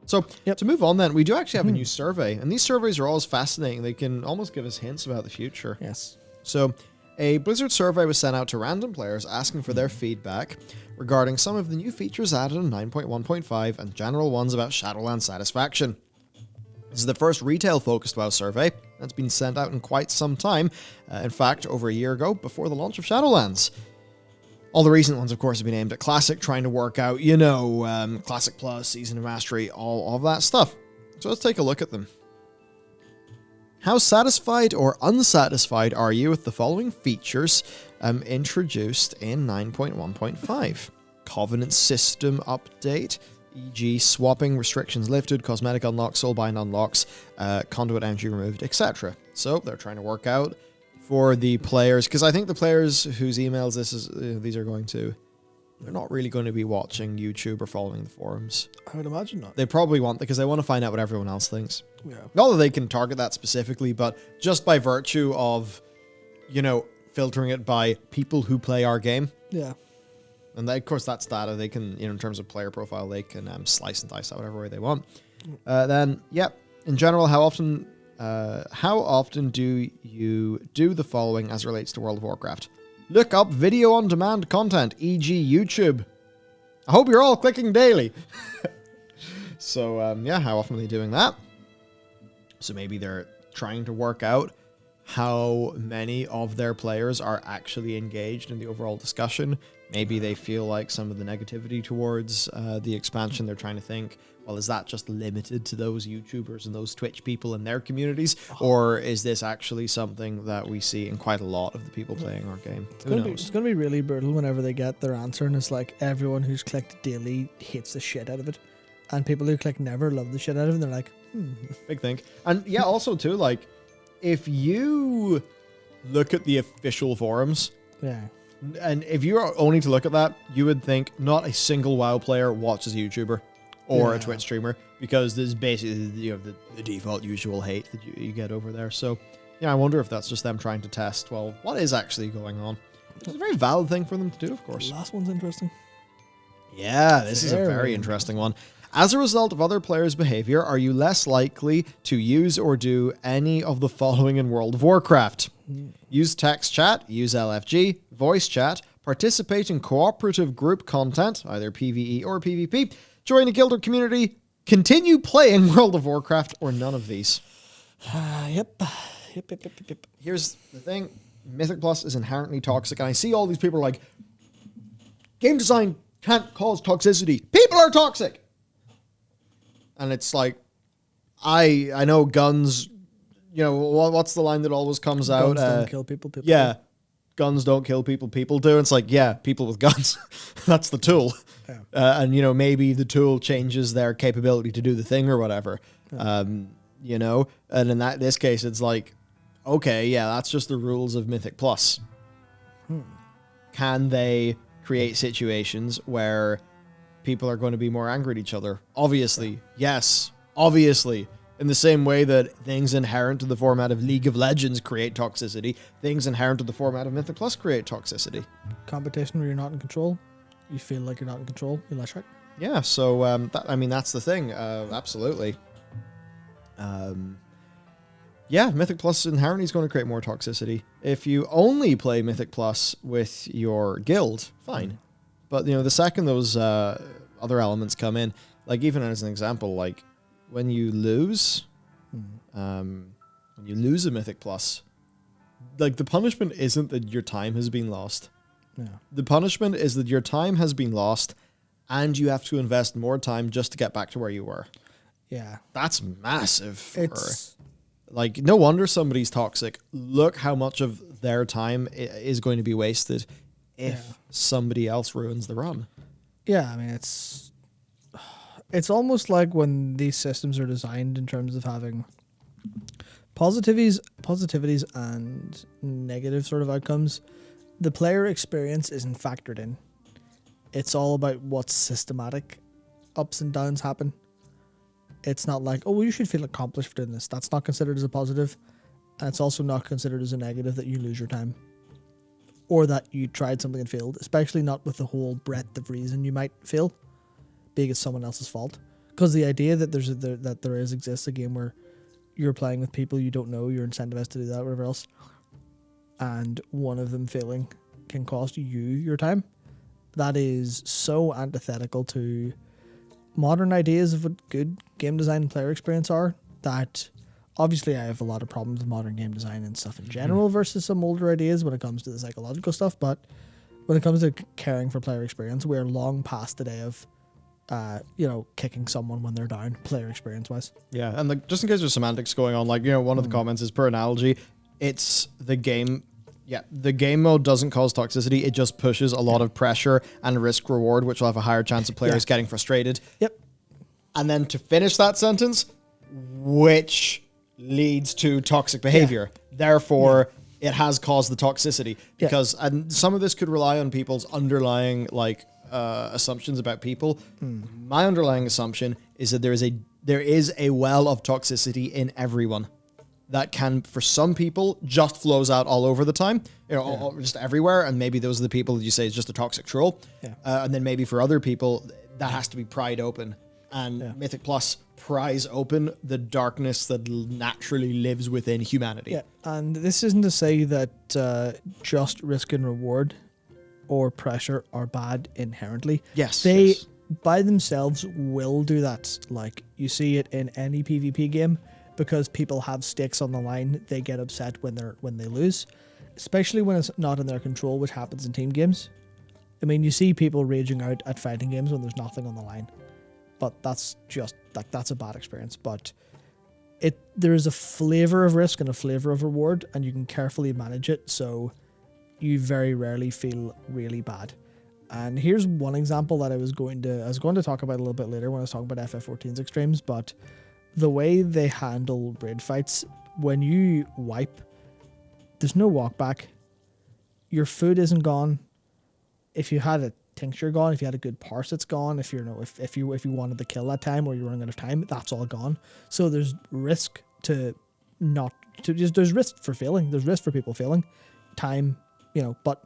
So to move on then, we do actually have a new survey, and these surveys are always fascinating. They can almost give us hints about the future. Yes. So a Blizzard survey was sent out to random players asking for their feedback regarding some of the new features added in 9.1.5 and general ones about Shadowlands satisfaction. This is the first retail-focused WoW survey that's been sent out in quite some time. In fact, over a year ago, before the launch of Shadowlands. All the recent ones, of course, have been aimed at Classic, trying to work out, Classic Plus, Season of Mastery, all of that stuff. So let's take a look at them. How satisfied or unsatisfied are you with the following features introduced in 9.1.5? Covenant system update, e.g. swapping restrictions lifted, cosmetic unlocks, soulbind unlocks, conduit energy removed, etc. So they're trying to work out for the players, because I think the players whose emails these are going to, they're not really going to be watching YouTube or following the forums. I would imagine not. They probably want, because they want to find out what everyone else thinks. Yeah. Not that they can target that specifically, but just by virtue of, filtering it by people who play our game. Yeah. And of course, that's data they can, in terms of player profile, they can slice and dice that whatever way they want. Then, in general, how often do you do the following as relates to World of Warcraft? Look up video on demand content, e.g. YouTube. I hope you're all clicking daily. So, how often are they doing that? So maybe they're trying to work out how many of their players are actually engaged in the overall discussion. Maybe they feel like some of the negativity towards the expansion, they're trying to think, well, is that just limited to those YouTubers and those Twitch people in their communities? Or is this actually something that we see in quite a lot of the people playing our game? Who knows? It's going to be really brutal whenever they get their answer, and it's like everyone who's clicked daily hates the shit out of it. And people who click never love the shit out of it, and they're like, Big thing. And yeah, also too, like, if you look at the official forums, and if you are only to look at that, you would think not a single WoW player watches a YouTuber or a Twitch streamer, because this is basically the default usual hate that you get over there. So I wonder if that's just them trying to test, well, what is actually going on. It's a very valid thing for them to do, of course. The last one's interesting. Yeah, this is a very interesting one. As a result of other players' behavior, are you less likely to use or do any of the following in World of Warcraft? Use text chat, use LFG, voice chat, participate in cooperative group content, either PvE or PvP, join a guild or community, continue playing World of Warcraft, or none of these. Yep. Here's the thing. Mythic Plus is inherently toxic, and I see all these people like, game design can't cause toxicity. People are toxic! And it's like, I know guns, what's the line that always comes out? Guns don't kill people, people Yeah, do. Guns don't kill people, people do. And it's like, yeah, people with guns. That's the tool. Yeah. And, maybe the tool changes their capability to do the thing or whatever. Yeah. And in this case, it's like, okay, yeah, that's just the rules of Mythic Plus. Can they create situations where people are going to be more angry at each other? Obviously, yes. Obviously. In the same way that things inherent to the format of League of Legends create toxicity, things inherent to the format of Mythic Plus create toxicity. Competition where you're not in control, you feel like you're not in control, you lash out. Yeah, so, that's the thing. Absolutely. Mythic Plus inherently is going to create more toxicity. If you only play Mythic Plus with your guild, fine. But, the second those other elements come in, like even as an example, like when you lose a Mythic Plus, like the punishment isn't that your time has been lost. Yeah. The punishment is that your time has been lost and you have to invest more time just to get back to where you were. Yeah. That's massive. Like, no wonder somebody's toxic. Look how much of their time is going to be wasted if somebody else ruins the run. Yeah, I mean, it's almost like when these systems are designed in terms of having positivities and negative sort of outcomes, the player experience isn't factored in. It's all about what systematic ups and downs happen. It's not like, oh, well, you should feel accomplished for doing this. That's not considered as a positive. And it's also not considered as a negative that you lose your time. Or that you tried something and failed. Especially not with the whole breadth of reason you might fail. Being it's someone else's fault. Because the idea that there exists a game where you're playing with people you don't know, you're incentivized to do that, whatever else, and one of them failing can cost you your time. That is so antithetical to modern ideas of what good game design and player experience are, that obviously I have a lot of problems with modern game design and stuff in general versus some older ideas when it comes to the psychological stuff, but when it comes to caring for player experience, we're long past the day of kicking someone when they're down, player experience wise. Yeah, and like, just in case there's semantics going on, like, one of the comments is, per analogy, it's the game. Yeah, the game mode doesn't cause toxicity. It just pushes a lot of pressure and risk reward, which will have a higher chance of players getting frustrated. Yep. And then to finish that sentence, which leads to toxic behavior. Therefore, it has caused the toxicity, because and some of this could rely on people's underlying assumptions about people. My underlying assumption is that there is a well of toxicity in everyone that can, for some people, just flows out all over the time, just everywhere, and maybe those are the people that you say is just a toxic troll. And then maybe for other people that has to be pried open, and Mythic Plus pries open the darkness that naturally lives within humanity. Yeah, and this isn't to say that just risk and reward or pressure are bad inherently. Yes. They by themselves will do that. Like, you see it in any PvP game, because people have stakes on the line. They get upset when they lose, especially when it's not in their control, which happens in team games. I mean, you see people raging out at fighting games when there's nothing on the line, but that's just that's a bad experience. But there is a flavor of risk and a flavor of reward, and you can carefully manage it, so you very rarely feel really bad. And here's one example that I was going to talk about a little bit later when I was talking about FF14's extremes, but the way they handle raid fights, when you wipe, there's no walk back. Your food isn't gone. If you had a tincture gone, if you had a good parse, it's gone. If if you wanted to kill that time or you're running out of time, that's all gone. So there's risk there's risk for failing. There's risk for people failing. Time, but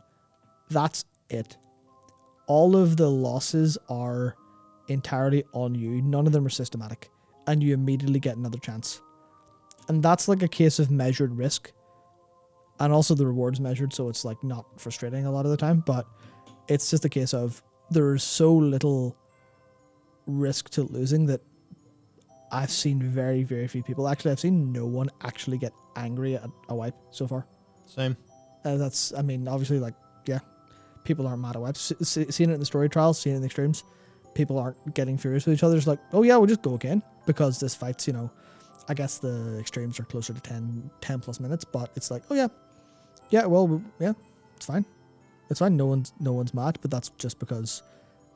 that's it. All of the losses are entirely on you. None of them are systematic. And you immediately get another chance. And that's like a case of measured risk. And also the reward's measured, so it's like not frustrating a lot of the time, but it's just a case of there's so little risk to losing that I've seen very, very few people. Actually, I've seen no one actually get angry at a wipe so far. Same. Obviously, people aren't mad at wipes. Seeing it in the story trials, seeing it in the extremes, people aren't getting furious with each other. It's like, oh yeah, we'll just go again, because this fight's, I guess the extremes are closer to 10 plus minutes, but it's like, oh yeah, it's fine. It's fine. No one's mad, but that's just because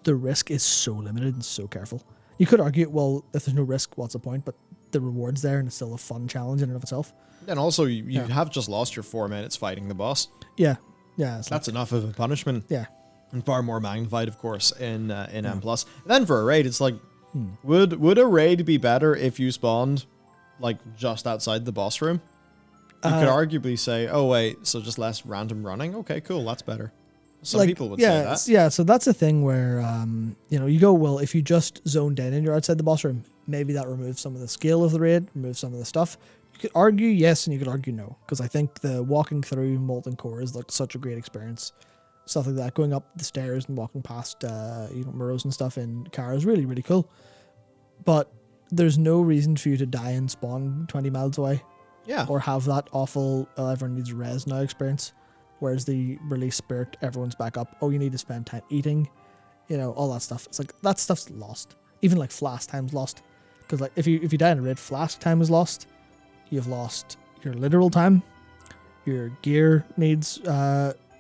the risk is so limited and so careful. You could argue, well, if there's no risk, what's the point? But the reward's there, and it's still a fun challenge in and of itself. And also, you have just lost your 4 minutes fighting the boss. Yeah. That's enough of a punishment. Yeah. And far more magnified, of course, in M+. And then for a raid, it's like, would a raid be better if you spawned, just outside the boss room? You could arguably say, oh, wait, so just less random running? Okay, cool, that's better. Some people would say that. Yeah, so that's a thing where, you go, well, if you just zoned in and you're outside the boss room, maybe that removes some of the scale of the raid, removes some of the stuff. You could argue yes, and you could argue no, because I think the walking through Molten Core is such a great experience. Stuff like that, going up the stairs and walking past, Murrows and stuff in Kara is really, really cool. But there's no reason for you to die and spawn 20 miles away. Yeah. Or have that awful, everyone needs res now experience. Whereas the release spirit, everyone's back up. Oh, you need to spend time eating, all that stuff. It's like, that stuff's lost. Even flask time's lost. Because if you die in a raid, flask time is lost. You've lost your literal time. Your gear needs,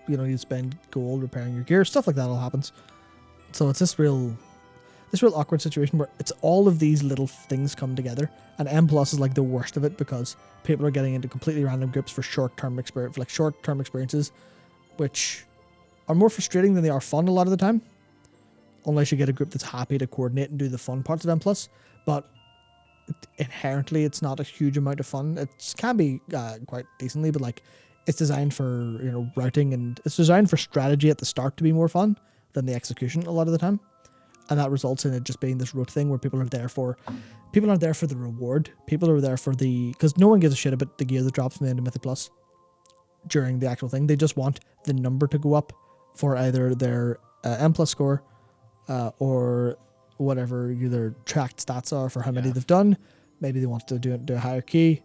you spend gold repairing your gear. Stuff like that all happens. So it's this real awkward situation where it's all of these little things come together, and M+ is the worst of it, because people are getting into completely random groups for short-term experiences, which are more frustrating than they are fun a lot of the time, unless you get a group that's happy to coordinate and do the fun parts of M+. But inherently, it's not a huge amount of fun. It can be quite decently, but it's designed for routing, and it's designed for strategy at the start to be more fun than the execution a lot of the time. and that results in it just being this rote thing where people aren't there for the reward. People are there for because no one gives a shit about the gear that drops from the end of Mythic Plus during the actual thing. They just want the number to go up for either their M plus score or whatever their tracked stats are for how many they've done. Maybe they want to do a higher key,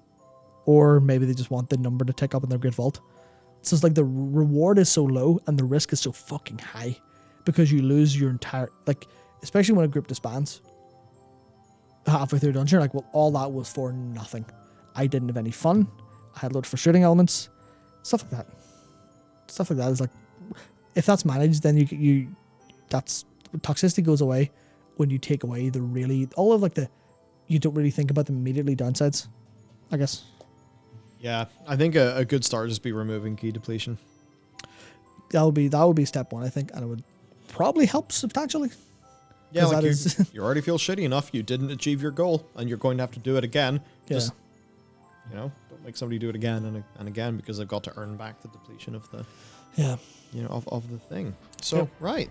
or maybe they just want the number to tick up in their Great Vault. So it's like the reward is so low and the risk is so fucking high because you lose your entire, like, especially when a group disbands halfway through a dungeon, like, well, all that was for nothing. I didn't have any fun. I had loads of frustrating elements, stuff like that. Stuff like that is like, if that's managed, then you that's toxicity goes away when you take away you don't really think about the immediately downsides, I guess. Yeah, I think a good start would just be removing key depletion. That would be step one, I think, and it would probably help substantially. Yeah, like you already feel shitty enough. You didn't achieve your goal, and you're going to have to do it again. Yeah. Just, don't make somebody do it again and again because they've got to earn back the depletion of the, of the thing. So, right.